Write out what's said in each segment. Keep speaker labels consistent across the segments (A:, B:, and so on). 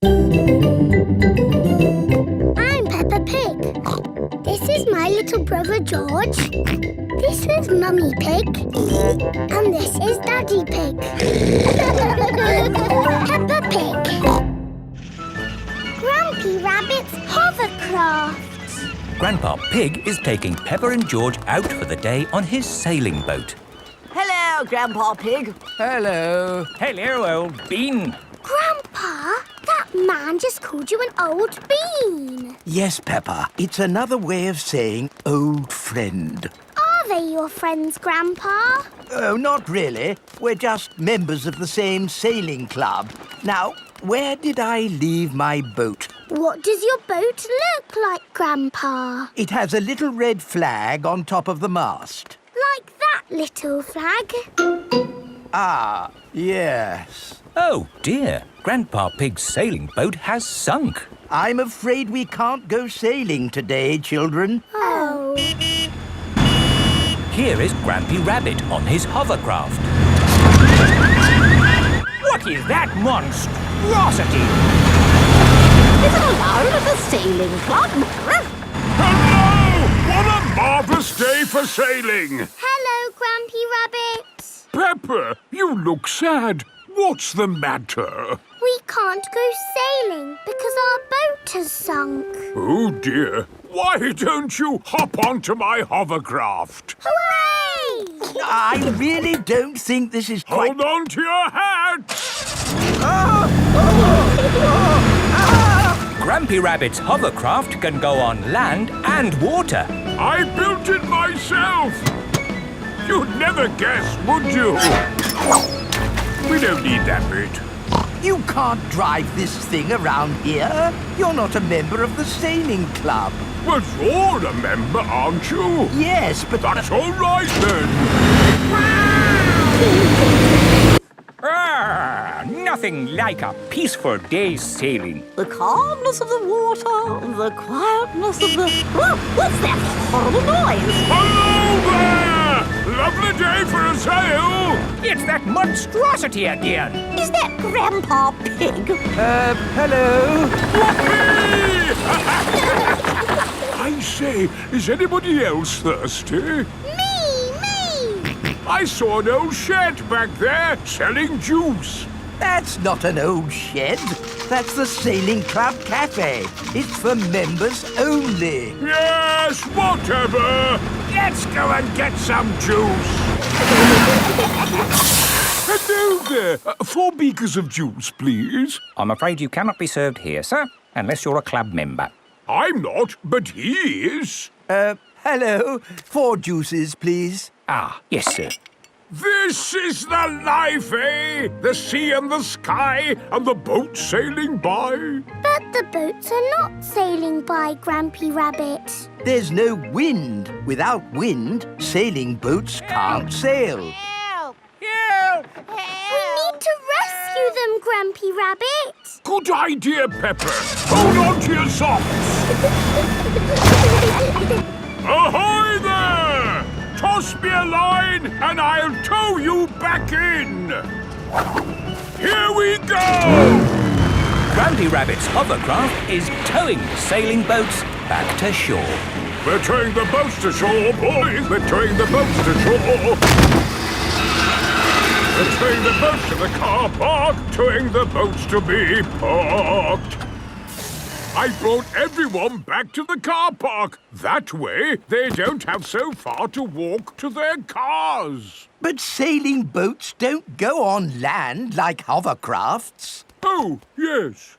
A: I'm Peppa Pig. This is my little brother George. This is Mummy Pig. And this is Daddy Pig. Peppa Pig. Grampy Rabbit's hovercraft.
B: Grandpa Pig is taking Peppa and George out for the day on his sailing boat.
C: Hello, Grandpa Pig.
D: Hello.
B: Hello, old bean.
A: Grandpa, that man just called you an old bean.
D: Yes, Peppa. It's another way of saying old friend.
A: Are they your friends, Grandpa?
D: Oh, not really. We're just members of the same sailing club. Now, where did I leave my boat?
A: What does your boat look like, Grandpa?
D: It has a little red flag on top of the mast.
A: Like that little flag?
D: Ah, yes.
B: Oh, dear. Grandpa Pig's sailing boat has sunk.
D: I'm afraid we can't go sailing today, children.
A: Oh.
B: Here is Grampy Rabbit on his hovercraft. What is that monstrosity?
C: Is it allowed at the sailing club?
E: Hello! What a marvellous day for sailing!
A: Hello, Grampy Rabbit.
E: Peppa, you look sad. What's the matter?
A: We can't go sailing because our boat has sunk.
E: Oh, dear. Why don't you hop onto my hovercraft?
A: Hooray!
D: I really don't think this is quite...
E: Hold on to your hat!
B: Grampy Rabbit's hovercraft can go on land and water.
E: I built it myself! You'd never guess, would you? We don't need that bit.
D: You can't drive this thing around here. You're not a member of the sailing club.
E: But you're a member, aren't you?
D: Yes, but...
E: That's all right, then.
B: Nothing like a peaceful day's sailing.
C: The calmness of the water, the quietness of the... Oh, what's that horrible noise?
E: Hello there! Lovely day for a sail!
B: It's that monstrosity again.
C: Is that Grandpa Pig?
D: hello?
E: I say, is anybody else thirsty?
A: Me!
E: I saw an old shed back there selling juice.
D: That's not an old shed. That's the Sailing Club Cafe. It's for members only.
E: Yes, whatever. Let's go and get some juice. Hello there. 4 beakers of juice, please.
B: I'm afraid you cannot be served here, sir, unless you're a club member.
E: I'm not, but he is.
D: Hello. 4 juices, please.
B: Ah, yes, sir.
E: This is the life, eh? The sea and the sky and the boat sailing by.
A: But the boats are not sailing by, Grampy Rabbit.
D: There's no wind. Without wind, sailing boats can't sail.
C: Help!
B: Help!
A: We need to rescue them, Grampy Rabbit.
E: Good idea, Pepper. Hold on to your socks. Ahoy there! Toss me a line and I'll tow you back in. Here we go!
B: Grampy Rabbit's hovercraft is towing the sailing boats back to shore.
E: We're towing the boats to shore, boys. We're towing the boats to shore. We're towing the boats to the car park, towing the boats to be parked. I brought everyone back to the car park. That way, they don't have so far to walk to their cars.
D: But sailing boats don't go on land like hovercrafts.
E: Oh, yes.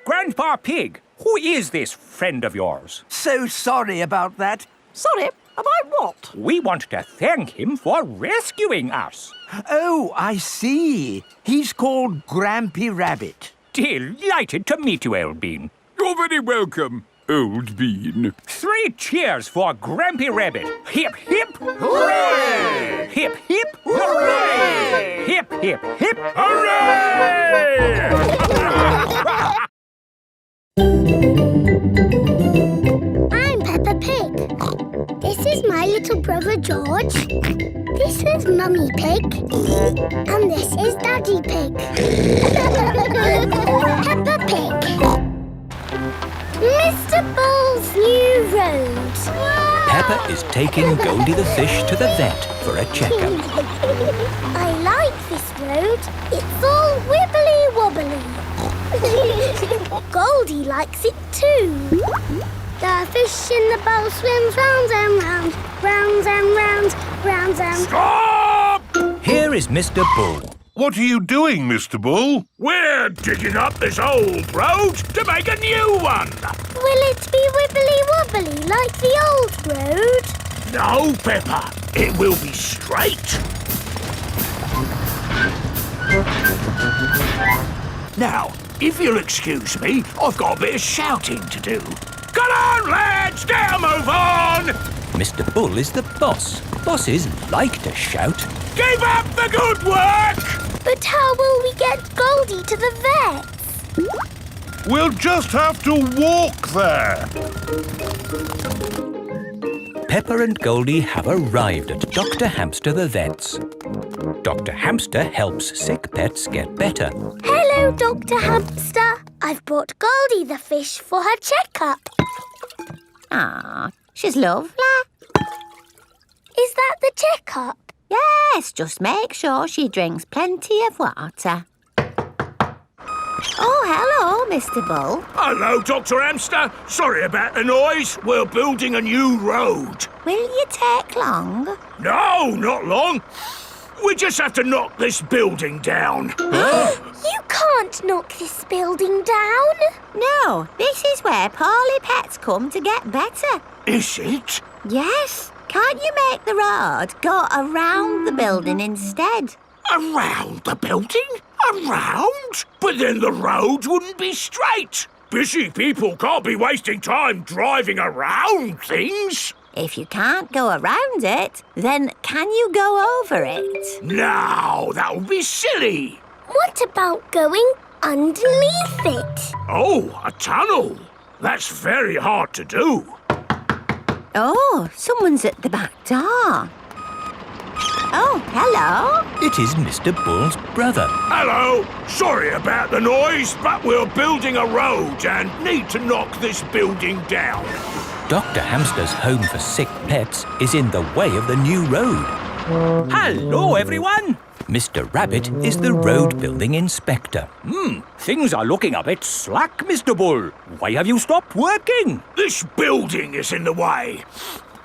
B: Grandpa Pig, who is this friend of yours?
D: So sorry about that.
C: Sorry, about what?
B: We want to thank him for rescuing us.
D: Oh, I see. He's called Grampy Rabbit.
B: Delighted to meet you, old bean.
E: You're very welcome, old bean.
B: 3 cheers for Grampy Rabbit. Hip, hip, hooray! Hip, hip, hooray! Hip, hip, hip,
E: Hooray!
A: I'm Peppa Pig. This is my little brother George. This is Mummy Pig. And this is Daddy Pig. Peppa Pig.
B: Peppa is taking Goldie the fish to the vet for a checkup.
A: I like this road. It's all wibbly wobbly. Goldie likes it too. The fish in the bowl swims round and round, round and round, round and...
E: Stop!
B: Here is Mr. Bull.
F: What are you doing, Mr. Bull?
E: We're digging up this old road to make a new one.
A: Will it be wibbly wobbly like the old road?
E: No, Peppa. It will be straight. Now, if you'll excuse me, I've got a bit of shouting to do. Come on, lads! Get a move on!
B: Mr. Bull is the boss. Bosses like to shout.
E: Keep up the good work!
A: But how will we get Goldie to the vets?
F: We'll just have to walk there.
B: Peppa and Goldie have arrived at Dr. Hamster the vet's. Dr. Hamster helps sick pets get better.
A: Hello, Dr. Hamster. I've brought Goldie the fish for her checkup.
C: Ah, she's lovely.
A: Is that the checkup?
C: Yes, just make sure she drinks plenty of water. Oh, hello, Mr. Bull.
E: Hello, Dr. Hamster. Sorry about the noise. We're building a new road.
C: Will you take long?
E: No, not long. We just have to knock this building down.
A: You can't knock this building down.
C: No, this is where poorly pets come to get better.
E: Is it?
C: Yes. Can't you make the road go around the building instead?
E: Around the building? Around? But then the road wouldn't be straight. Busy people can't be wasting time driving around things.
C: If you can't go around it, then can you go over it?
E: No, that would be silly.
A: What about going underneath it?
E: Oh, a tunnel. That's very hard to do.
C: Oh, someone's at the back door. Oh, hello.
B: It is Mr. Bull's brother.
E: Hello. Sorry about the noise, but we're building a road and need to knock this building down.
B: Dr. Hamster's home for sick pets is in the way of the new road. Hello, everyone. Mr. Rabbit is the road building inspector. Things are looking a bit slack, Mr. Bull. Why have you stopped working?
E: This building is in the way.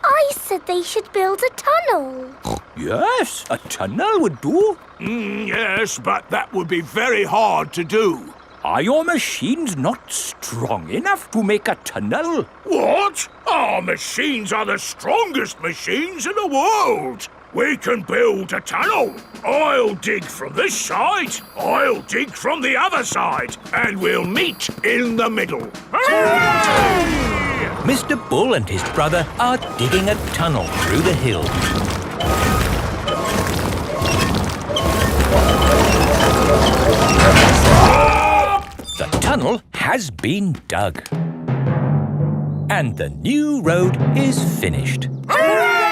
A: I said they should build a tunnel.
B: Yes, a tunnel would do.
E: Yes, but that would be very hard to do.
B: Are your machines not strong enough to make a tunnel?
E: What? Our machines are the strongest machines in the world. We can build a tunnel. I'll dig from this side, I'll dig from the other side, and we'll meet in the middle. Hooray!
B: Mr. Bull and his brother are digging a tunnel through the hill. The tunnel has been dug. And the new road is finished.
E: Hooray!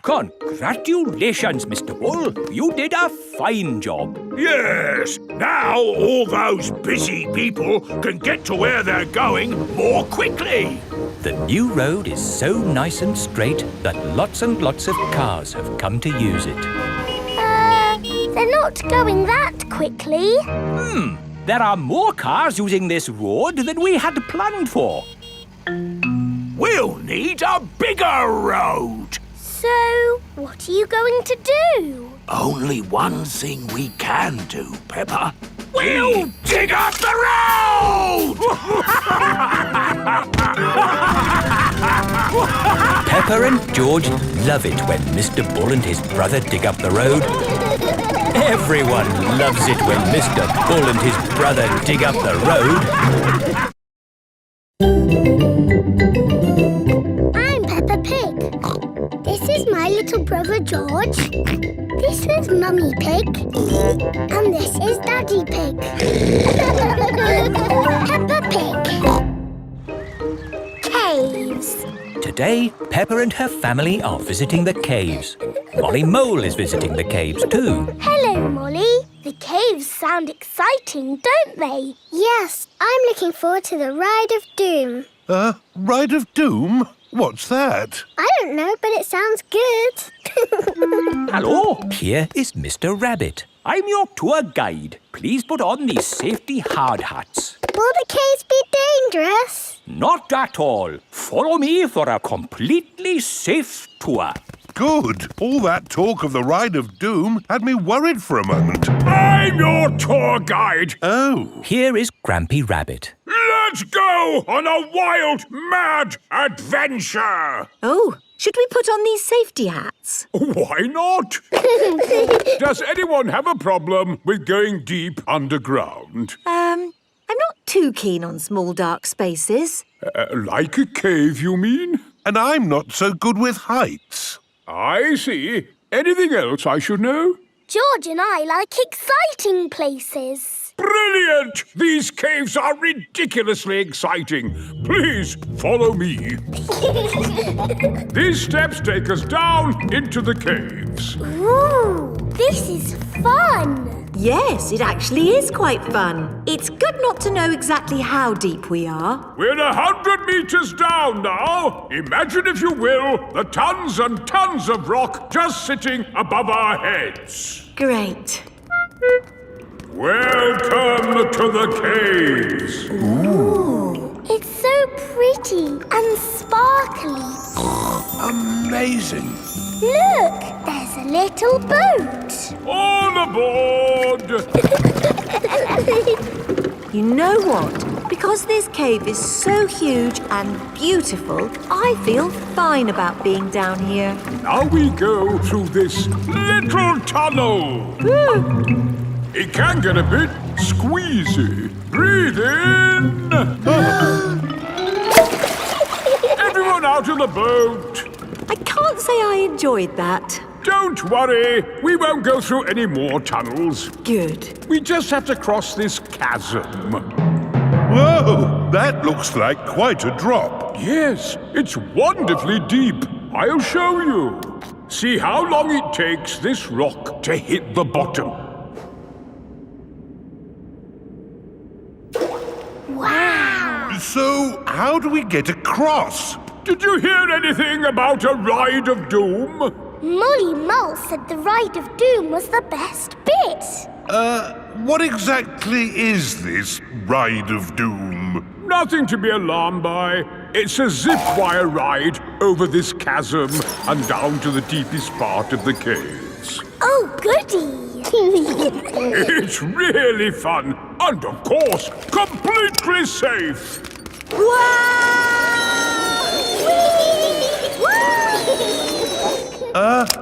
B: Congratulations, Mr. Bull. You did a fine job.
E: Yes, now all those busy people can get to where they're going more quickly.
B: The new road is so nice and straight that lots and lots of cars have come to use it.
A: They're not going that quickly.
B: There are more cars using this road than we had planned for.
E: We'll need a bigger road.
A: So, what are you going to do?
E: Only one thing we can do, Peppa. We'll dig up the road!
B: Peppa and George love it when Mr. Bull and his brother dig up the road. Everyone loves it when Mr. Bull and his brother dig up the road.
A: I'm Peppa Pig. This is my little brother George. This is Mummy Pig. And this is Daddy Pig. Peppa Pig. Caves.
B: Today, Peppa and her family are visiting the caves. Molly Mole is visiting the caves too.
A: Hello, Molly. The caves sound exciting, don't they? Yes, I'm looking forward to the Ride of Doom.
F: Ride of Doom? What's that?
A: I don't know, but it sounds good.
B: Hello, here is Mr. Rabbit. I'm your tour guide. Please put on these safety hard hats.
A: Will the caves be dangerous?
B: Not at all. Follow me for a completely safe tour.
F: Good. All that talk of the Ride of Doom had me worried for a moment.
E: I'm your tour guide.
F: Oh.
B: Here is Grampy Rabbit.
E: Let's go on a wild, mad adventure.
C: Oh, should we put on these safety hats?
E: Why not? Does anyone have a problem with going deep underground?
C: I'm not too keen on small dark spaces.
E: Like a cave, you mean?
F: And I'm not so good with heights.
E: I see. Anything else I should know?
A: George and I like exciting places.
E: Brilliant! These caves are ridiculously exciting. Please follow me. These steps take us down into the caves.
A: Ooh, this is fun.
C: Yes, it actually is quite fun. It's good not to know exactly how deep we are.
E: We're 100 meters down now. Imagine, if you will, the tons and tons of rock just sitting above our heads.
C: Great.
E: Welcome to the caves.
A: Ooh, it's so pretty and sparkly.
F: Amazing.
A: Look, there's a little boat.
E: All aboard!
C: You know what? Because this cave is so huge and beautiful, I feel fine about being down here.
E: Now we go through this little tunnel. It can get a bit squeezy. Breathe in. Everyone out of the boat.
C: I can't say I enjoyed that.
E: Don't worry. We won't go through any more tunnels.
C: Good.
E: We just have to cross this chasm.
F: Whoa, that looks like quite a drop.
E: Yes, it's wonderfully deep. I'll show you. See how long it takes this rock to hit the bottom.
A: Wow.
F: So, how do we get across?
E: Did you hear anything about a Ride of Doom?
A: Molly Mull said the Ride of Doom was the best bit.
F: What exactly is this Ride of Doom?
E: Nothing to be alarmed by. It's a zip wire ride over this chasm and down to the deepest part of the caves.
A: Oh, goody.
E: It's really fun and, of course, completely safe.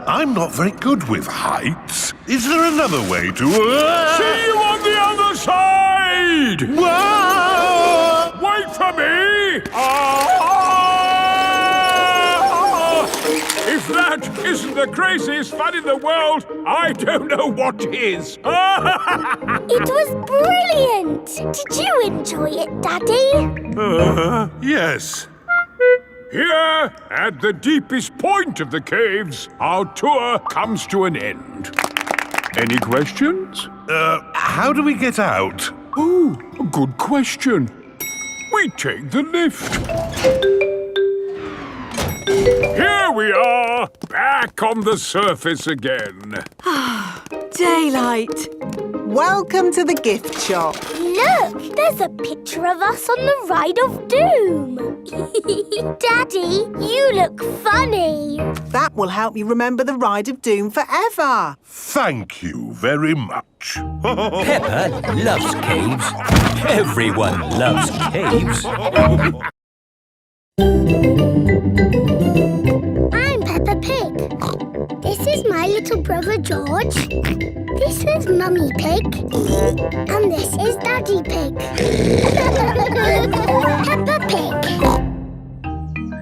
F: I'm not very good with heights. Is there another way to...
E: See you on the other side!
F: Whoa!
E: Wait for me! If that isn't the craziest fun in the world, I don't know what is.
A: It was brilliant. Did you enjoy it, Daddy?
F: Yes.
E: Here, at the deepest point of the caves, our tour comes to an end. Any questions?
F: How do we get out?
E: Oh, good question. We take the lift. Here we are, back on the surface again.
C: Daylight.
G: Welcome to the gift shop.
A: Look, there's a picture of us on the Ride of Doom. Daddy, you look funny.
G: That will help you remember the Ride of Doom forever.
F: Thank you very much.
B: Peppa loves caves. Everyone loves caves.
A: I'm Peppa Pig. This is my little brother George. This is Mummy Pig. And this is Daddy Pig. Peppa Pig.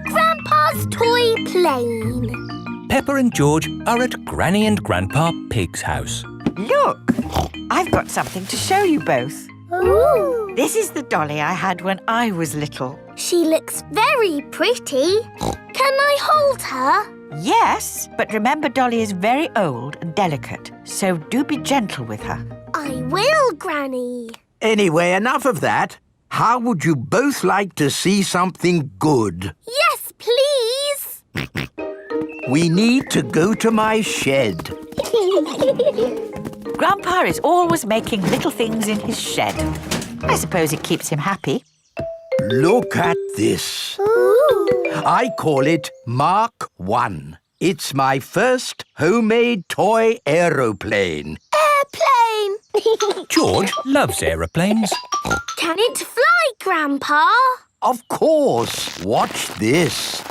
A: Grandpa's toy plane.
B: Peppa and George are at Granny and Grandpa Pig's house.
H: Look, I've got something to show you both.
A: Ooh.
H: This is the dolly I had when I was little.
A: She looks very pretty. Can I hold her?
H: Yes, but remember Dolly is very old and delicate, so do be gentle with her.
A: I will, Granny.
D: Anyway, enough of that. How would you both like to see something good?
A: Yes, please.
D: We need to go to my shed.
H: Grandpa is always making little things in his shed. I suppose it keeps him happy.
D: Look at this.
A: Ooh.
D: I call it Mark 1. It's my first homemade toy aeroplane.
A: Airplane.
B: George loves aeroplanes.
A: Can it fly, Grandpa?
D: Of course. Watch this.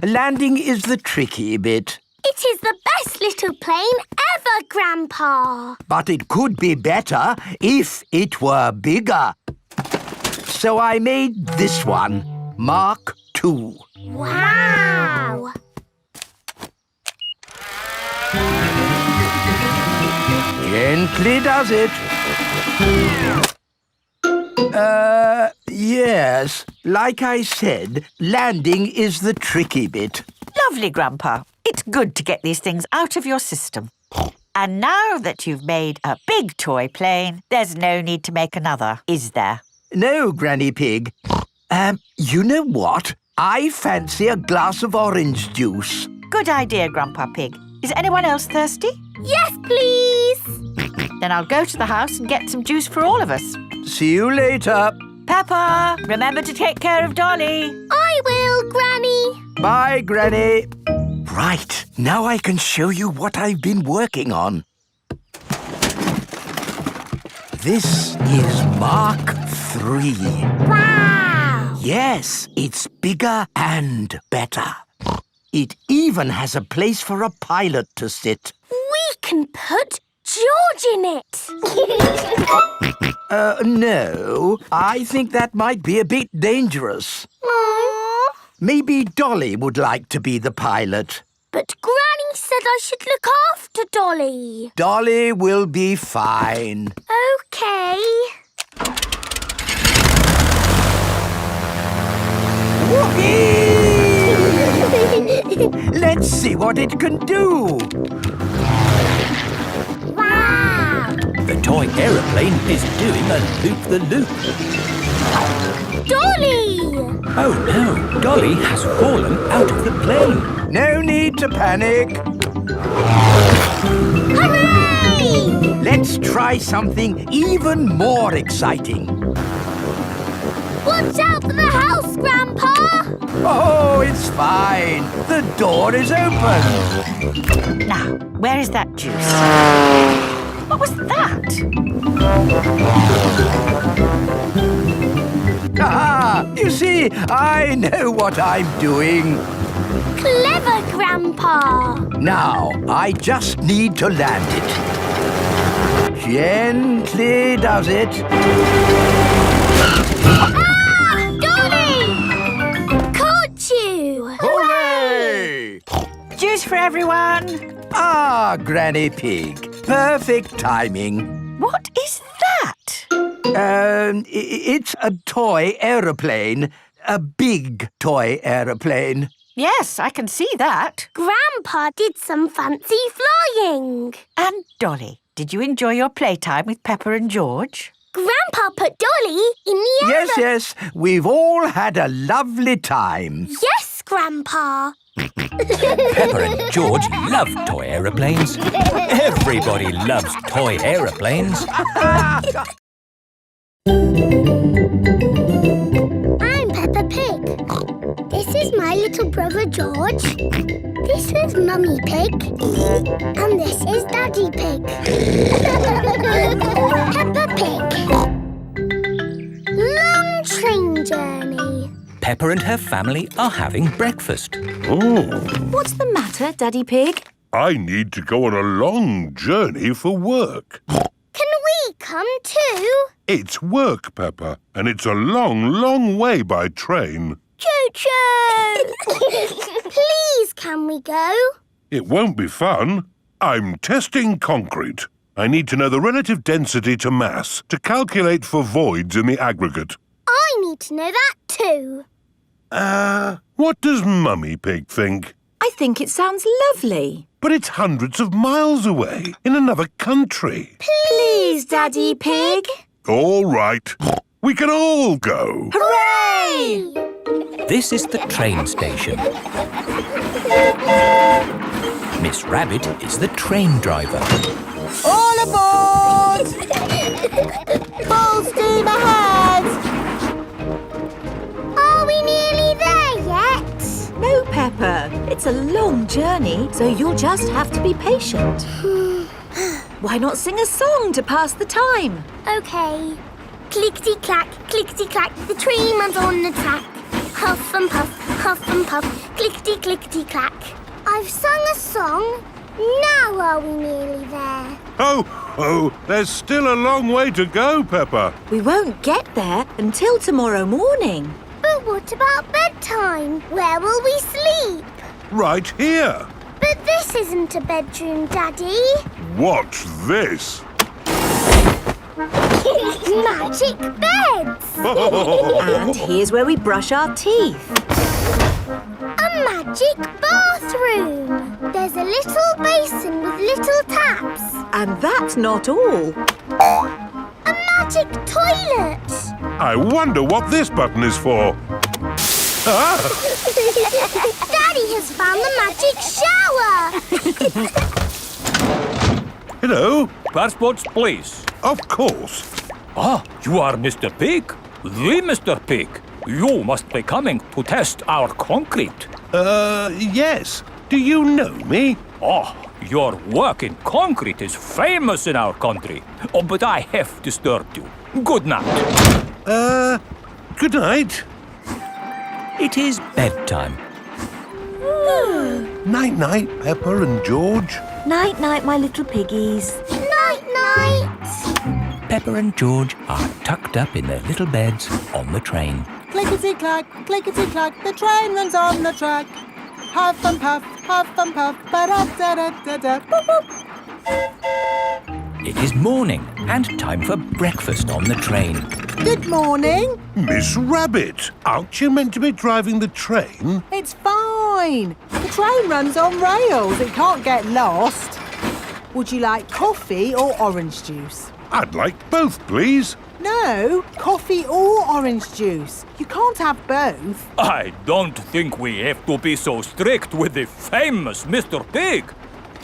D: Landing is the tricky bit.
A: It is the best little plane ever, Grandpa.
D: But it could be better if it were bigger. So I made this one, Mark 2.
A: Wow.
D: Gently does it. Yes. Like I said, landing is the tricky bit.
H: Lovely, Grandpa. It's good to get these things out of your system. And now that you've made a big toy plane, there's no need to make another, is there?
D: No, Granny Pig. You know what? I fancy a glass of orange juice.
H: Good idea, Grandpa Pig. Is anyone else thirsty?
A: Yes, please.
H: Then I'll go to the house and get some juice for all of us.
D: See you later.
H: Peppa, remember to take care of Dolly.
A: I will, Granny.
D: Bye, Granny. Right, now I can show you what I've been working on. This is Mark 3.
A: Wow.
D: Yes, it's bigger and better. It even has a place for a pilot to sit.
A: We can put George in it.
D: No, I think that might be a bit dangerous.
A: Aww.
D: Maybe Dolly would like to be the pilot.
A: But Granny said I should look after Dolly.
D: Dolly will be fine.
A: OK.
D: Whoopee! Let's see what it can do.
A: Wow.
B: The toy aeroplane is doing a loop-the-loop.
A: Dolly!
B: Oh no, Dolly has fallen out of the plane.
D: No need to panic.
A: Hooray!
D: Let's try something even more exciting.
A: Watch out for the house, Grandpa!
D: Oh, it's fine. The door is open.
H: Now, where is that juice? What was that?
D: Ah, you see, I know what I'm doing.
A: Clever, Grandpa!
D: Now, I just need to land it. Gently does it.
A: Ah! Dolly! Caught you!
D: Hooray!
H: Juice for everyone.
D: Ah, Granny Pig. Perfect timing.
H: What is that?
D: It's a toy aeroplane. A big toy aeroplane.
H: Yes, I can see that.
A: Grandpa did some fancy flying.
H: And Dolly, did you enjoy your playtime with Peppa and George?
A: Grandpa put Dolly in the
D: Yes. We've all had a lovely time.
A: Yes, Grandpa.
B: Peppa and George love toy aeroplanes. Everybody loves toy aeroplanes.
A: I'm Peppa Pig. This is my little brother George. This is Mummy Pig. And this is Daddy Pig. Peppa Pig. Long train journey.
B: Peppa and her family are having breakfast.
C: What's the matter, Daddy Pig?
F: I need to go on a long journey for work.
A: Can we come too?
F: It's work, Peppa, and it's a long, long way by train.
A: Choo-choo! Please, can we go?
F: It won't be fun. I'm testing concrete. I need to know the relative density to mass to calculate for voids in the aggregate.
A: I need to know that too.
F: What does Mummy Pig think?
C: I think it sounds lovely.
F: But it's hundreds of miles away, in another country.
C: Please, Daddy Pig.
F: All right. We can all go.
G: Hooray!
B: This is the train station. Miss Rabbit is the train driver.
G: All aboard! Full steam ahead!
A: Are we nearly there yet?
C: No, Peppa. It's a long journey, so you'll just have to be patient. Why not sing a song to pass the time?
A: OK. Clickety-clack, clickety-clack, the train runs on the track. Huff and puff, clickety-clickety-clack. I've sung a song. Now are we nearly there?
F: Oh, there's still a long way to go, Peppa.
C: We won't get there until tomorrow morning.
A: But what about bedtime? Where will we sleep?
F: Right here.
A: But this isn't a bedroom, Daddy.
F: Watch this.
A: Magic beds!
C: And here's where we brush our teeth.
A: A magic bathroom! There's a little basin with little taps.
C: And that's not all.
A: A magic toilet!
F: I wonder what this button is for.
A: Daddy has found the magic shower!
F: Hello.
B: Passports, please.
F: Of course.
B: Ah, you are Mr. Pig? The Mr. Pig. You must be coming to test our concrete.
F: Yes. Do you know me?
B: Oh, your work in concrete is famous in our country. Oh, but I have disturbed you. Good night.
F: Good night.
B: It is bedtime.
F: Night-night, Peppa and George.
C: Night-night, my little piggies.
A: Night-night!
B: Peppa and George are tucked up in their little beds on the train.
G: Clickety-clack, clickety-clack, the train runs on the track. Huff and puff, ba-da-da-da-da, boop, boop.
B: It is morning and time for breakfast on the train.
G: Good morning.
F: Miss Rabbit, aren't you meant to be driving the train?
G: It's fine. The train runs on rails. It can't get lost. Would you like coffee or orange juice?
F: I'd like both, please.
G: No, coffee or orange juice. You can't have both.
B: I don't think we have to be so strict with the famous Mr. Pig.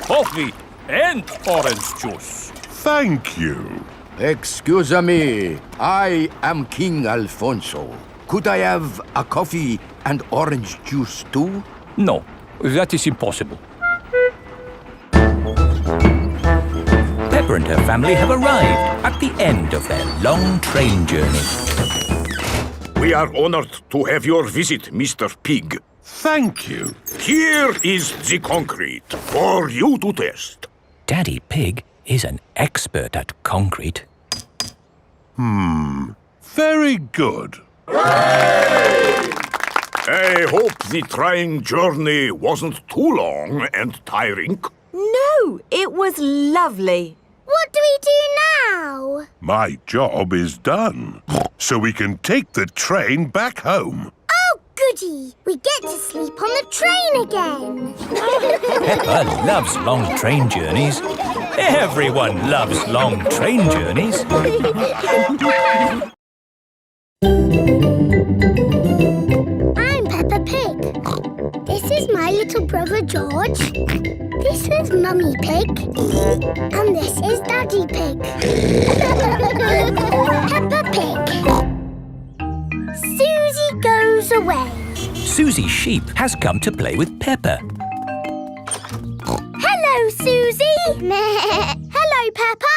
B: Coffee and orange juice.
F: Thank you.
D: Excuse me, I am King Alfonso. Could I have a coffee and orange juice too?
B: No, that is impossible. Peppa and her family have arrived at the end of their long train journey.
E: We are honored to have your visit, Mr. Pig.
F: Thank you.
E: Here is the concrete for you to test.
B: Daddy Pig is an expert at concrete.
F: Very good.
E: I hope the train journey wasn't too long and tiring.
C: No, it was lovely.
A: What do we do now?
F: My job is done. So we can take the train back home.
A: Oh, goody! We get to sleep on the train again.
B: Peppa loves long train journeys. Everyone loves long train journeys.
A: I'm Peppa Pig. This is my little brother George. This is Mummy Pig. And this is Daddy Pig. Peppa Pig. Suzy goes away.
B: Suzy Sheep has come to play with Peppa.
A: Hello, Suzy. Hello, Peppa.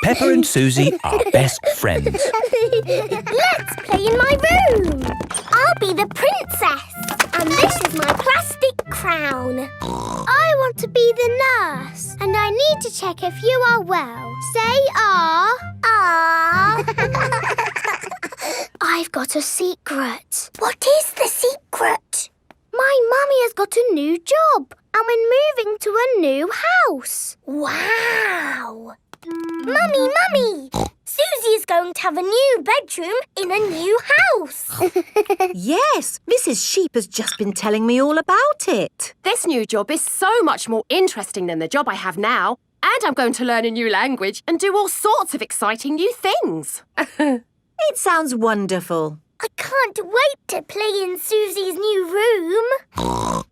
B: Peppa and Suzy are best friends.
A: Let's play in my room. I'll be the princess. And this is my plastic crown. I want to be the nurse. And I need to check if you are well. Say ah. Ah. I've got a secret. What is the secret? My mummy has got a new job. And we're moving to a new house. Wow. Mummy! Suzy is going to have a new bedroom in a new house.
C: Yes, Mrs. Sheep has just been telling me all about it.
I: This new job is so much more interesting than the job I have now. And I'm going to learn a new language and do all sorts of exciting new things.
C: It sounds wonderful.
A: I can't wait to play in Susie's new room.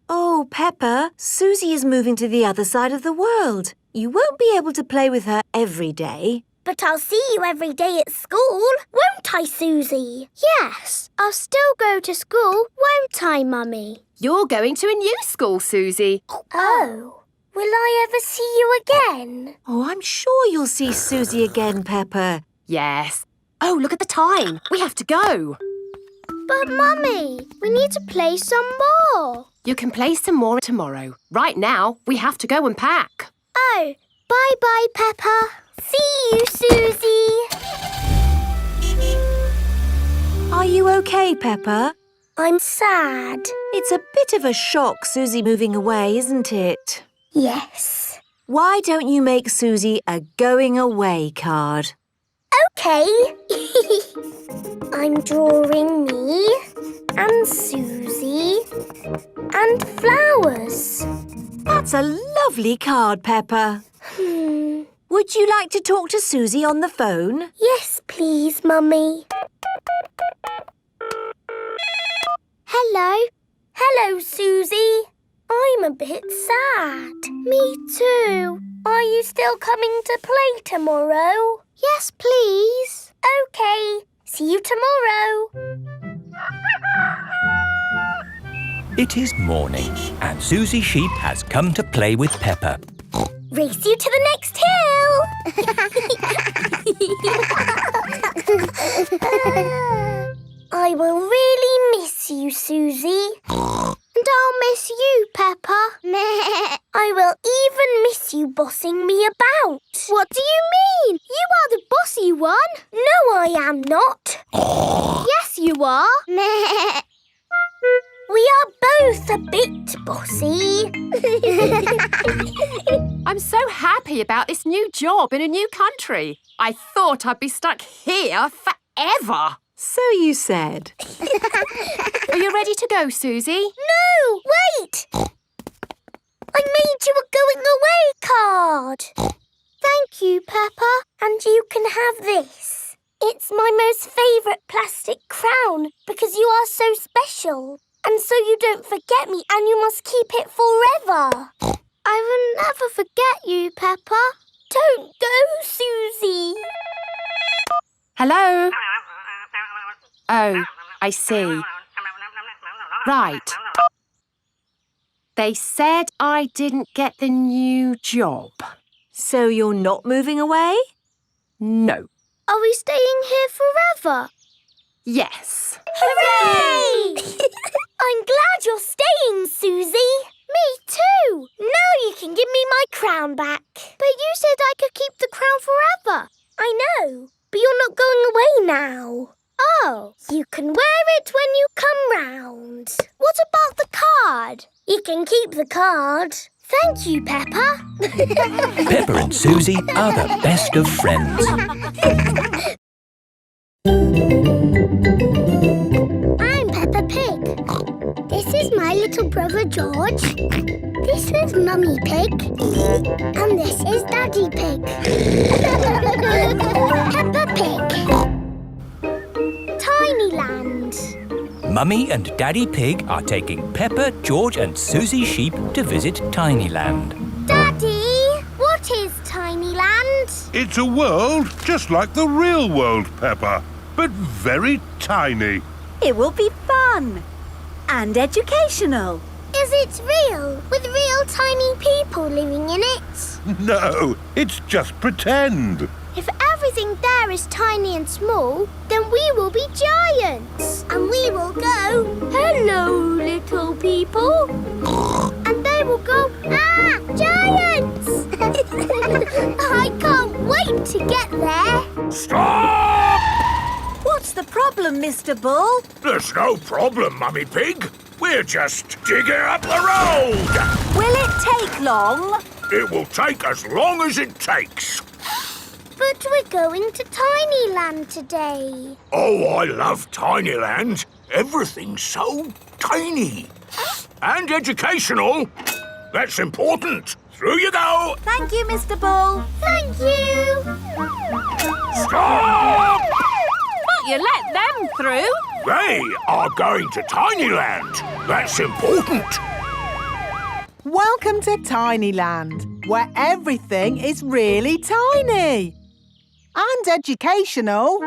C: Oh, Peppa, Suzy is moving to the other side of the world. You won't be able to play with her every day.
A: But I'll see you every day at school, won't I, Suzy? Yes, I'll still go to school, won't I, Mummy?
I: You're going to a new school, Suzy.
A: Oh, will I ever see you again?
C: Oh, I'm sure you'll see Suzy again, Peppa.
I: Yes. Oh, look at the time. We have to go.
A: But, Mummy, we need to play some more.
I: You can play some more tomorrow. Right now, we have to go and pack.
A: Oh, bye-bye, Peppa. See you, Suzy.
C: Are you okay, Peppa?
A: I'm sad.
C: It's a bit of a shock, Suzy moving away, isn't it?
A: Yes.
C: Why don't you make Suzy a going away card?
A: OK. I'm drawing me and Suzy and flowers.
C: That's a lovely card, Peppa. Would you like to talk to Suzy on the phone?
A: Yes, please, Mummy. Hello. Hello, Suzy. I'm a bit sad. Me too. Are you still coming to play tomorrow? Yes, please. OK. See you tomorrow.
B: It is morning, and Suzy Sheep has come to play with Peppa.
A: Race you to the next hill. I will really miss you, Suzy. And I'll miss you, Peppa. I will even miss you bossing me about. What do you mean? You are the bossy one. No, I am not. Yes, you are. We are both a bit bossy.
I: I'm so happy about this new job in a new country. I thought I'd be stuck here forever.
C: So you said.
I: Are you ready to go, Suzy?
A: No, wait! I made you a going away card. Thank you, Peppa. And you can have this. It's my most favourite plastic crown because you are so special. And so you don't forget me and you must keep it forever. I will never forget you, Peppa. Don't go, Suzy.
I: Hello? Oh, I see. Right. They said I didn't get the new job.
C: So you're not moving away?
I: No.
A: Are we staying here forever?
I: Yes.
A: Hooray! I'm glad you're staying, Suzy. Me too. Now you can give me my crown back. But you said I could keep the crown forever. I know, but you're not going away now. Oh, you can wear it when you come round. What about the card? You can keep the card. Thank you, Peppa.
B: Peppa and Suzy are the best of friends.
A: I'm Peppa Pig. This is my little brother George. This is Mummy Pig. And this is Daddy Pig. Peppa Pig. Tinyland.
B: Mummy and Daddy Pig are taking Peppa, George and Suzy Sheep to visit Tinyland.
A: Daddy, what is Tinyland?
F: It's a world just like the real world, Peppa, but very tiny.
C: It will be fun and educational.
A: Is it real, with real tiny people living in it?
F: No, it's just pretend.
A: If everything there is tiny and small, then we will be giants. And we will go, hello, little people. And they will go, ah, giants! I can't wait to get there.
E: Stop!
C: What's the problem, Mr. Bull?
E: There's no problem, Mummy Pig. We're just digging up the road.
C: Will it take long?
E: It will take as long as it takes.
A: But we're going to Tinyland today.
E: Oh, I love Tinyland. Everything's so tiny. And educational. That's important. Through you go.
C: Thank you, Mr. Bull.
A: Thank you.
E: Stop!
I: But you let them through.
E: They are going to Tinyland. That's important.
G: Welcome to Tinyland, where everything is really tiny and educational.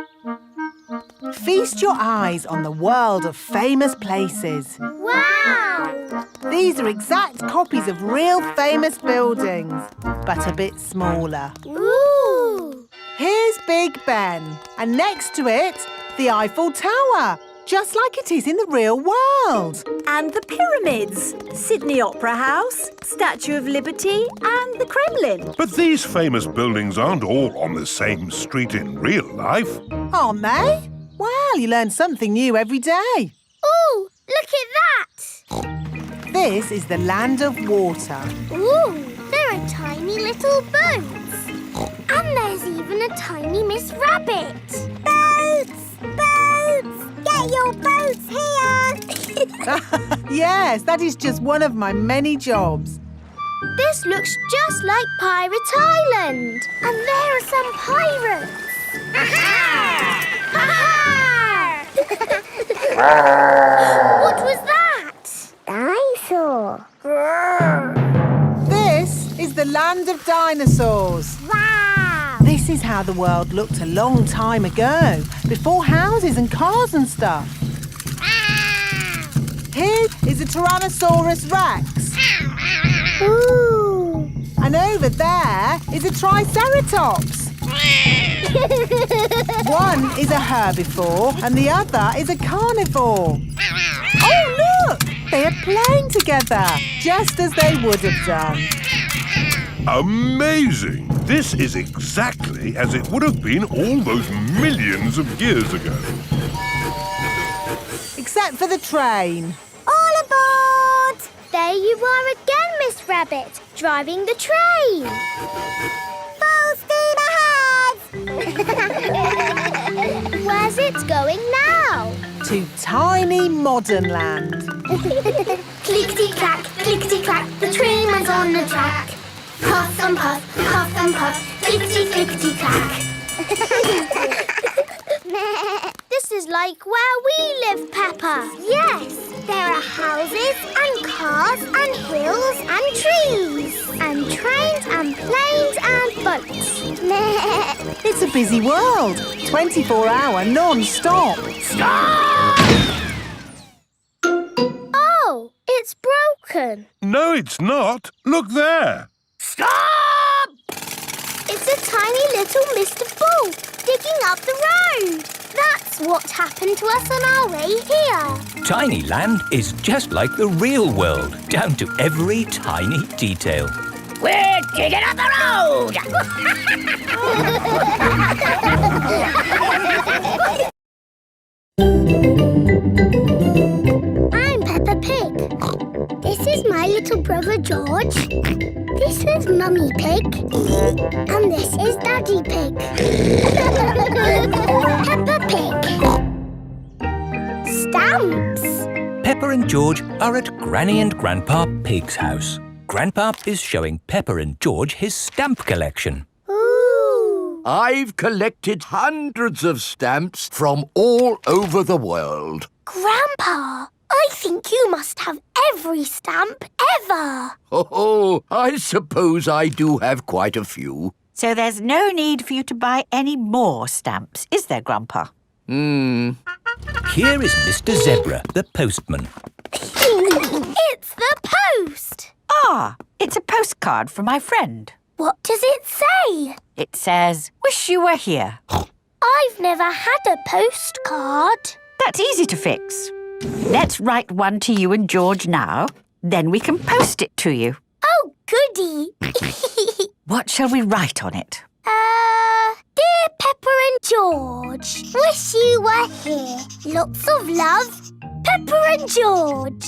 G: Feast your eyes on the world of famous places.
A: Wow!
G: These are exact copies of real famous buildings, but a bit smaller.
A: Ooh!
G: Here's Big Ben, and next to it, the Eiffel Tower, just like it is in the real world.
C: And the pyramids, Sydney Opera House, Statue of Liberty and the Kremlin.
F: But these famous buildings aren't all on the same street in real life.
G: Aren't they? Well, you learn something new every day.
A: Ooh, look at that!
G: This is the land of water.
A: Ooh, there are tiny little boats. And there's even a tiny Miss Rabbit. Boats! Boats! Get your boats here!
G: Yes, that is just one of my many jobs.
A: This looks just like Pirate Island. And there are some pirates. Aha! What was that? Dinosaur.
G: This is the land of dinosaurs.
A: Wow!
G: This is how the world looked a long time ago, before houses and cars and stuff. Here is a Tyrannosaurus Rex.
A: Ooh!
G: And over there is a Triceratops. One is a herbivore and the other is a carnivore. Oh, look! They are playing together, just as they would have done.
F: Amazing! This is exactly as it would have been all those millions of years ago.
G: Except for the train.
A: All aboard! There you are again, Miss Rabbit, driving the train. Full steam ahead! Where's it going now?
G: To tiny modern land.
A: Clickety-clack, clickety-clack, the train runs on the track. Puff and puff, clickety-clickety-clack. This is like where we live, Peppa. Yes, there are houses and cars and hills and trees and trains and planes and boats.
G: It's a busy world. 24-hour non-stop.
A: Stop! Oh, it's broken.
F: No, it's not. Look there.
A: Stop! It's a tiny little Mr. Bull digging up the road. That's what happened to us on our way here.
B: Tinyland is just like the real world, down to every tiny detail.
A: We're digging up the road! I'm Peppa Pig. This is my little brother George. This is Mummy Pig. And this is Daddy Pig. Peppa Pig. Stamps.
B: Peppa and George are at Granny and Grandpa Pig's house. Grandpa is showing Peppa and George his stamp collection.
A: Ooh.
D: I've collected hundreds of stamps from all over the world.
A: Grandpa, I think you must have every stamp ever.
D: Oh, I suppose I do have quite a few.
H: So there's no need for you to buy any more stamps, is there, Grandpa?
B: Here is Mr. Zebra, the postman.
A: It's the post.
H: Ah, it's a postcard from my friend.
A: What does it say?
H: It says, "Wish you were here."
A: I've never had a postcard.
H: That's easy to fix. Let's write one to you and George now. Then we can post it to you.
A: Oh, goody.
H: What shall we write on it?
A: Dear Peppa and George, wish you were here. Lots of love, Peppa and George.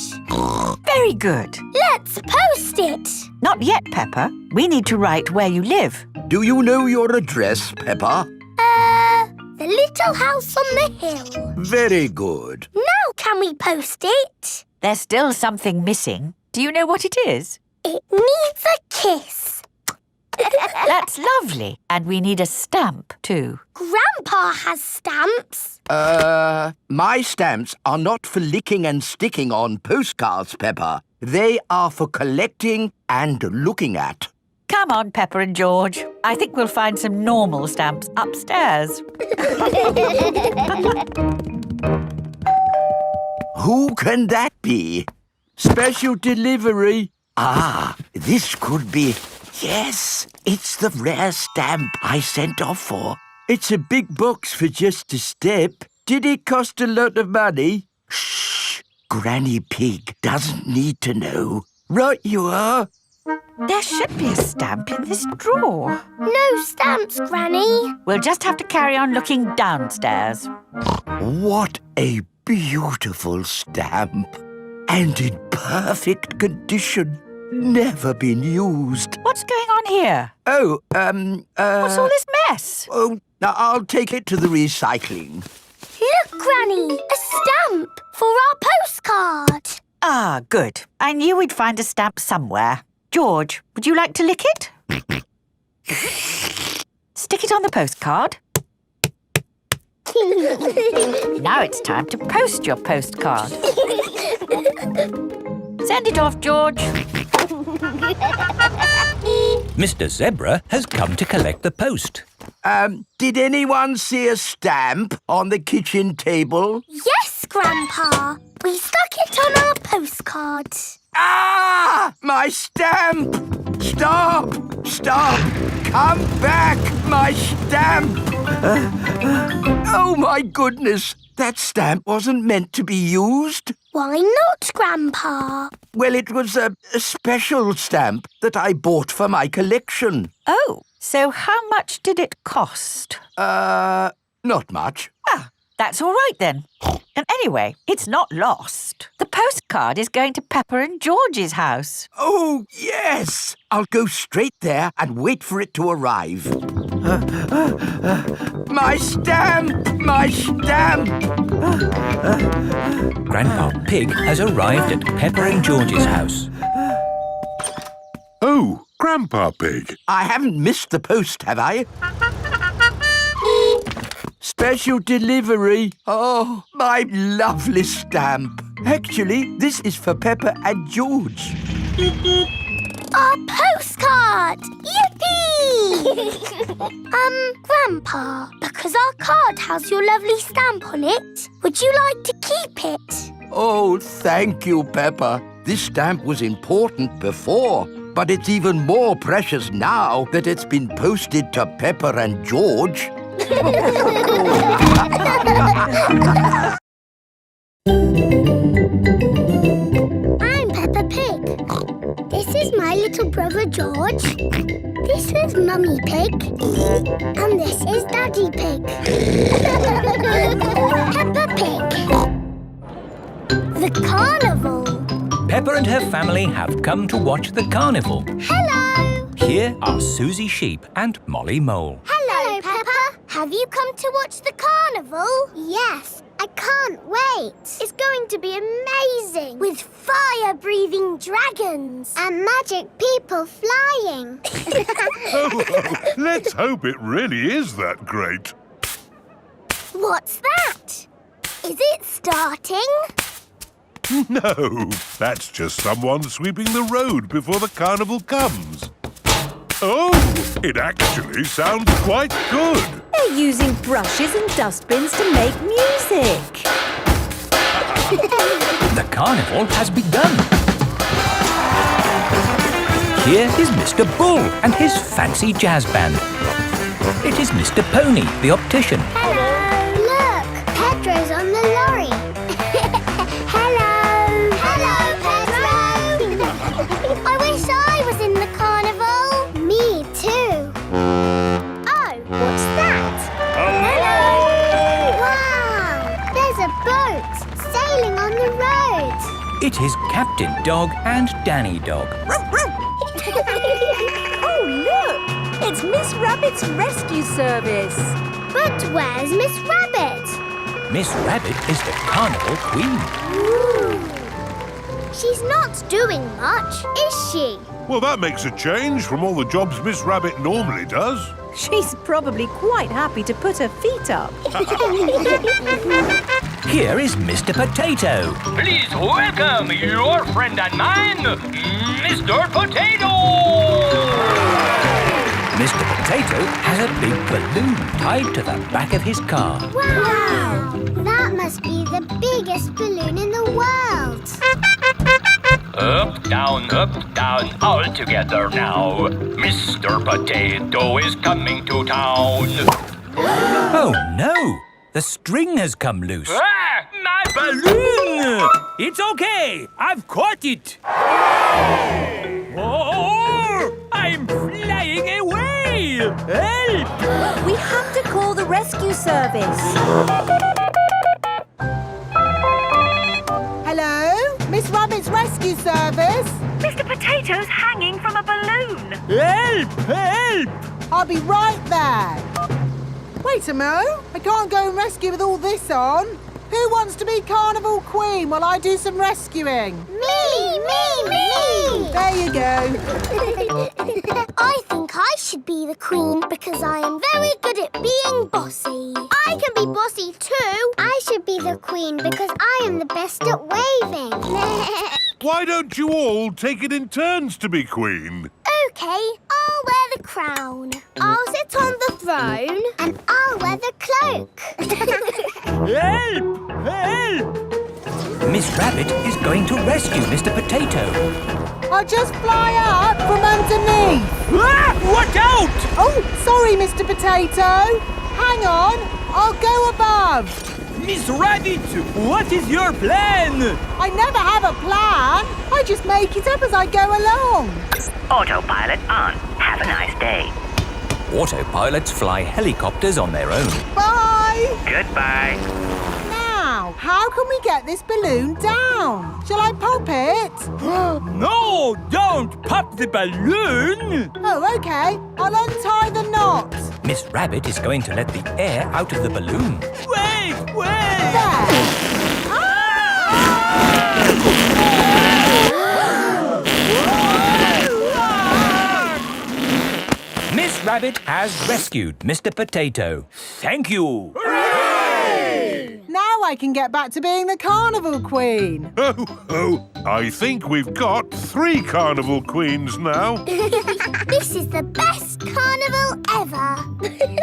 H: Very good.
A: Let's post it.
H: Not yet, Peppa. We need to write where you live.
D: Do you know your address, Peppa?
A: The little house on the hill.
D: Very good.
A: Now can we post it?
H: There's still something missing. Do you know what it is?
A: It needs a kiss.
H: That's lovely. And we need a stamp too.
A: Grandpa has stamps.
D: My stamps are not for licking and sticking on postcards, Peppa. They are for collecting and looking at.
H: Come on, Peppa and George. I think we'll find some normal stamps upstairs.
D: Who can that be? Special delivery. Ah, this could be... Yes, it's the rare stamp I sent off for. It's a big box for just a step. Did it cost a lot of money? Shh! Granny Pig doesn't need to know. Right you are.
H: There should be a stamp in this drawer.
A: No stamps, Granny.
H: We'll just have to carry on looking downstairs.
D: What a beautiful stamp. And in perfect condition. Never been used.
H: What's going on here?
D: Oh,
H: What's all this mess?
D: Oh, now I'll take it to the recycling.
A: Look, Granny, a stamp for our postcard.
H: Ah, good. I knew we'd find a stamp somewhere. George, would you like to lick it? Stick it on the postcard. Now it's time to post your postcard. Send it off, George.
B: Mr. Zebra has come to collect the post.
D: Did anyone see a stamp on the kitchen table?
A: Yes, Grandpa. We stuck it on our postcard.
D: Ah! My stamp! Stop! Stop! Come back! My stamp! Oh, my goodness! That stamp wasn't meant to be used.
A: Why not, Grandpa?
D: Well, it was a special stamp that I bought for my collection.
H: Oh, so how much did it cost?
D: Not much.
H: Ah, that's all right then. And anyway, it's not lost. The postcard is going to Peppa and George's house.
D: Oh, yes! I'll go straight there and wait for it to arrive. My stamp! My stamp!
B: Grandpa Pig has arrived at Peppa and George's house.
F: Oh, Grandpa Pig.
D: I haven't missed the post, have I? Special delivery. Oh, my lovely stamp. Actually, this is for Peppa and George.
A: Our postcard! Yippee! Grandpa, because our card has your lovely stamp on it, would you like to keep it?
D: Oh, thank you, Peppa. This stamp was important before, but it's even more precious now that it's been posted to Peppa and George.
A: I'm Peppa Pig. This is my little brother George. This is Mummy Pig. And this is Daddy Pig. Peppa Pig. The Carnival.
B: Peppa and her family have come to watch the carnival.
A: Hello.
B: Here are Suzy Sheep and Molly Mole.
A: Hello, Peppa. Have you come to watch the carnival? Yes. I can't wait. It's going to be amazing. With fire-breathing dragons. And magic people flying.
F: Let's hope it really is that great.
A: What's that? Is it starting?
F: No, that's just someone sweeping the road before the carnival comes. Oh, it actually sounds quite good.
C: They're using brushes and dustbins to make music.
B: The carnival has begun. Here is Mr. Bull and his fancy jazz band. It is Mr. Pony, the optician.
A: Hello. Look, Pedro's on the lorry. Hello. Hello, Pedro. I wish I was in the carnival. Me too. Oh, what's that?
E: Hello!
A: Wow, there's a boat sailing on the road.
B: It is Captain Dog and Danny Dog.
C: Oh, look! It's Miss Rabbit's rescue service.
A: But where's Miss Rabbit?
B: Miss Rabbit is the carnival queen.
A: Ooh. She's not doing much, is she?
F: Well, that makes a change from all the jobs Miss Rabbit normally does.
C: She's probably quite happy to put her feet up.
B: Here is Mr. Potato.
J: Please welcome your friend and mine, Mr. Potato!
B: Mr. Potato has a big balloon tied to the back of his car.
A: Wow! That must be the biggest balloon in the world.
J: Up, down, all together now. Mr. Potato is coming to town.
B: Oh no! The string has come loose.
J: Ah, my
B: Balloon! It's okay! I've caught it! Oh! I'm flying away! Help!
C: We have to call the rescue service.
G: Hello? Miss Rabbit's rescue service?
C: Mr. Potato's hanging from a balloon.
B: Help! Help!
G: I'll be right there. Wait a mo. I can't go and rescue with all this on. Who wants to be Carnival Queen while I do some rescuing?
A: Me!
G: There you go.
A: I think I should be the queen because I am very good at being bossy. I can be bossy too. I should be the queen because I am the best at waving.
F: Why don't you all take it in turns to be queen?
A: OK, I'll wear the crown. I'll sit on the throne and I'll wear the cloak.
B: Help! Help! Miss Rabbit is going to rescue Mr. Potato.
G: I'll just fly up from underneath.
B: Ah! Watch out!
G: Oh, sorry, Mr. Potato. Hang on. I'll go above.
B: Miss Rabbit, what is your plan?
G: I never have a plan. I just make it up as I go along.
H: Autopilot on. Have a nice day.
B: Autopilots fly helicopters on their own.
G: Bye.
H: Goodbye.
G: Now, how can we get this balloon down? Shall I pop it?
B: No, don't pop the balloon!
G: Oh, OK. I'll untie the knot.
B: Miss Rabbit is going to let the air out of the balloon. Wait!
G: There.
B: Miss Rabbit has rescued Mr. Potato. Thank you!
G: Now I can get back to being the Carnival Queen.
F: Oh, I think we've got 3 Carnival Queens now.
A: This is the best carnival ever.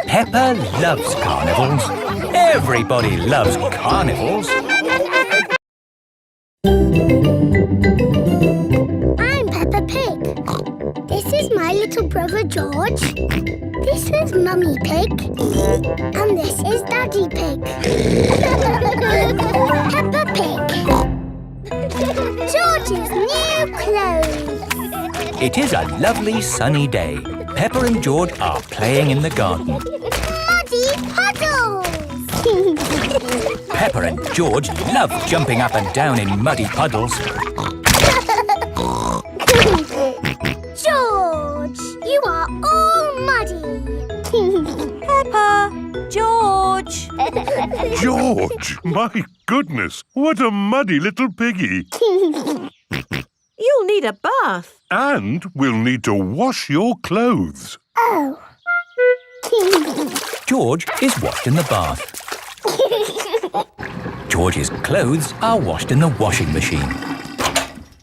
B: Peppa loves carnivals. Everybody loves carnivals.
A: I'm Peppa Pig. This is my little brother George. This is Mummy Pig. And this is Daddy Pig. Peppa Pig. George's new clothes.
B: It is a lovely sunny day. Peppa and George are playing in the garden.
A: Muddy puddles.
B: Peppa and George love jumping up and down in muddy puddles.
A: George, you are all muddy.
C: Peppa, George.
F: George, my goodness, what a muddy little piggy.
C: You'll need a bath.
F: And we'll need to wash your clothes.
A: Oh.
B: George is washed in the bath. George's clothes are washed in the washing machine.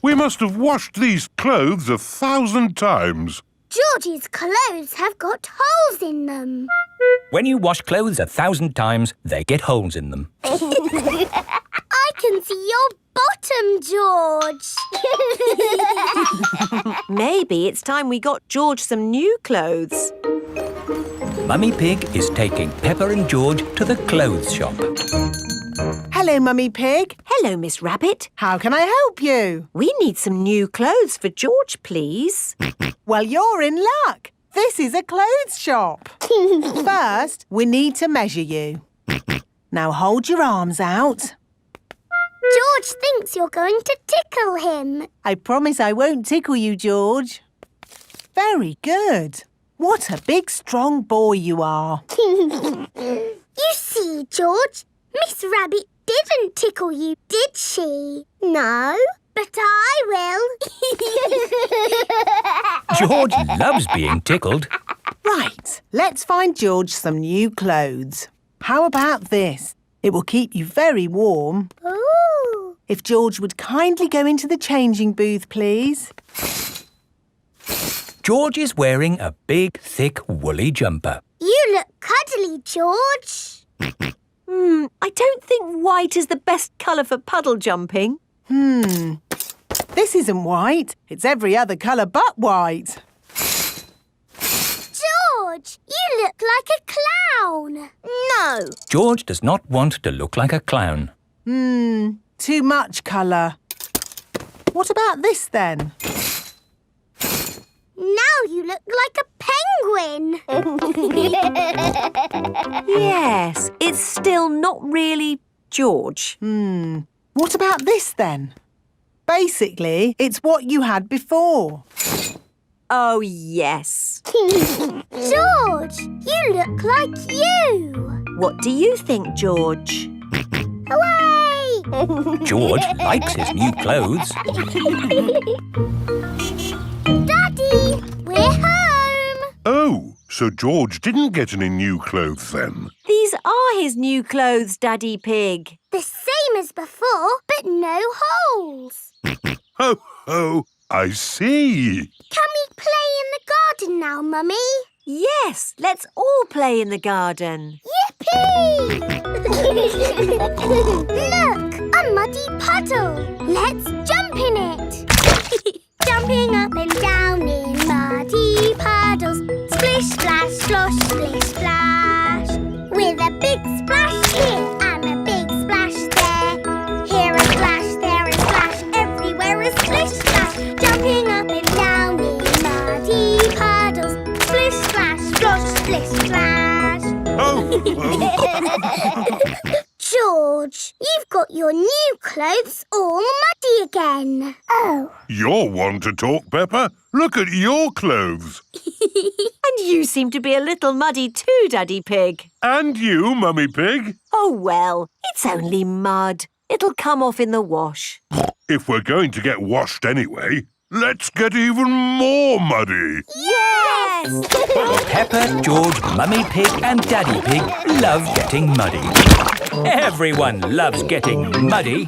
F: We must have washed these clothes 1,000 times.
A: George's clothes have got holes in them.
B: When you wash clothes 1,000 times, they get holes in them.
A: I can see your bottom, George.
C: Maybe it's time we got George some new clothes.
B: Mummy Pig is taking Peppa and George to the clothes shop.
G: Hello, Mummy Pig.
C: Hello, Miss Rabbit.
G: How can I help you?
C: We need some new clothes for George, please.
G: Well, you're in luck. This is a clothes shop. First, we need to measure you. Now hold your arms out.
A: George thinks you're going to tickle him.
G: I promise I won't tickle you, George. Very good. What a big, strong boy you are.
A: You see, George, Miss Rabbit didn't tickle you, did she? No, But I will.
B: George loves being tickled.
G: Right, let's find George some new clothes. How about this? It will keep you very warm.
A: Ooh.
G: If George would kindly go into the changing booth, please.
B: George is wearing a big, thick, woolly jumper.
A: You look cuddly, George.
C: I don't think white is the best colour for puddle jumping.
G: This isn't white. It's every other colour but white.
A: George, you look like a clown. No.
B: George does not want to look like a clown.
G: Too much colour. What about this then?
A: Now you look like a penguin.
C: Yes, it's still not really George.
G: What about this then? Basically, it's what you had before.
C: Oh, yes.
A: George, you look like you.
C: What do you think, George?
A: Hooray!
B: George likes his new clothes.
A: Daddy, we're home.
F: Oh, so George didn't get any new clothes then?
C: These are his new clothes, Daddy Pig.
A: The same as before, but no holes.
F: Ho, ho, I see.
A: Can we play in the garden now, Mummy?
C: Yes, let's all play in the garden.
A: Yippee! Look, a muddy puddle. Let's jump in it. Jumping up and down in muddy puddles. Splish, splash, slosh, splish, splash. With a big splash here and a big splash there. Here a splash, there a splash, everywhere a splish, splash. Jumping up and down in muddy puddles. Splish, splash, slosh, splish, splash.
F: Oh,
A: George, you've got your new clothes all muddy again. Oh.
F: you're one to talk, Peppa. Look at your clothes.
C: And you seem to be a little muddy too, Daddy Pig.
F: And you, Mummy Pig.
C: Oh, well, it's only mud. It'll come off in the wash.
F: If we're going to get washed anyway, let's get even more muddy.
C: Yes!
B: Peppa, George, Mummy Pig and Daddy Pig love getting muddy. Everyone loves getting muddy.